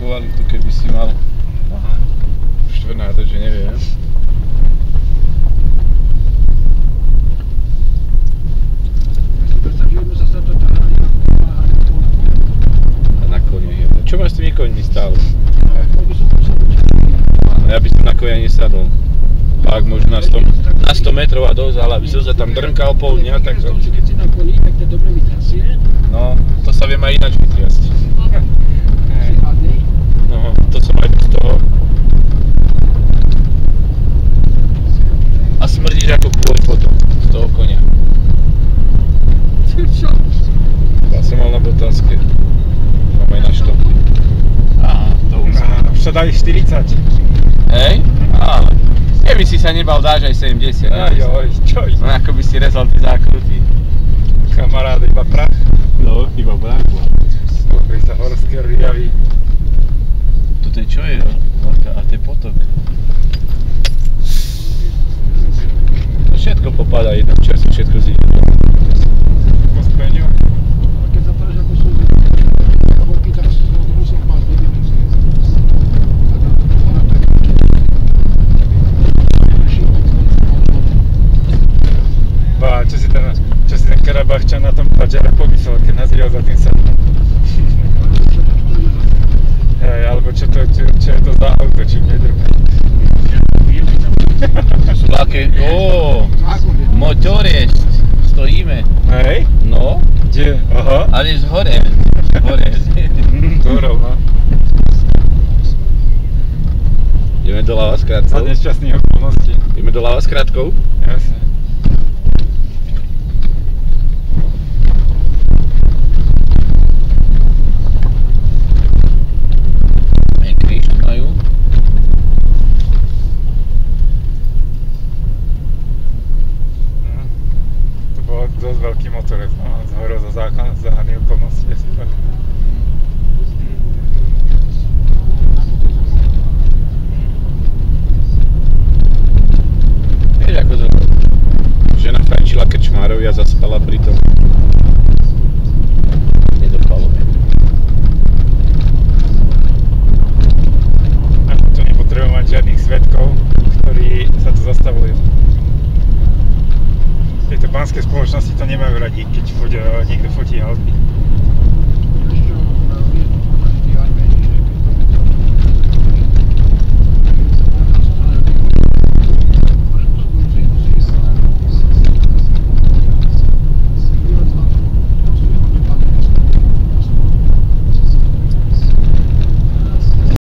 kvalitu, keby si mal štvrnátoč, že neviem. A na kone je. Čo máš s tými koňmi stále? Ja by som na koňa nesadol. Pak možno na 100 metrov a dosť, ale aby som sa tam drnkal pol dňa, tak to... No, to sa viem aj ináč vytriasť. No, to som aj z toho. A smrdíš ako kôň potom, z toho konia. Ja som mal na botázke. Mám aj na štopy. Aha, to už sa dali 40. Hej? Ale... Keby si sa nebal, dáš aj 70. Ajoj, čoj. No ako by si rezal tie zákruty. Kamarád, iba prach. No, iba prach. Pozri sa, horské riavy. Toto je čo je? A to je potok. Všetko popadá jednom času, všetko zíde. Po speniu. A keď zapáš ako sú horky, tak musel máš do dýmy. Čo si ten Karabachčan na tom Padžara pomyslel, keď nazrel za tým sadom. Hej, alebo čo je to za auto, čím nedrbe. Sú také, motoreš, stojíme. Hej? No. Kde? Aha. Ale z hore. Hore. Turov, no. Ideme do Lava s krátkou? Za nešťastných okolností. Ideme do Lava s krátkou? Jasne. Dosť veľký motorec, no, zhorel za záhadných okolností, asi tak. Vieš, ako to žena fajčila krčmárovi a zaspala pri tom. Nedopalo mi. A tu nepotrebujem mať žiadnych svedkov, ktorí sa tu zastavujú. Tieto banské spoločnosti to nemajú radi, keď niekto fotí halby.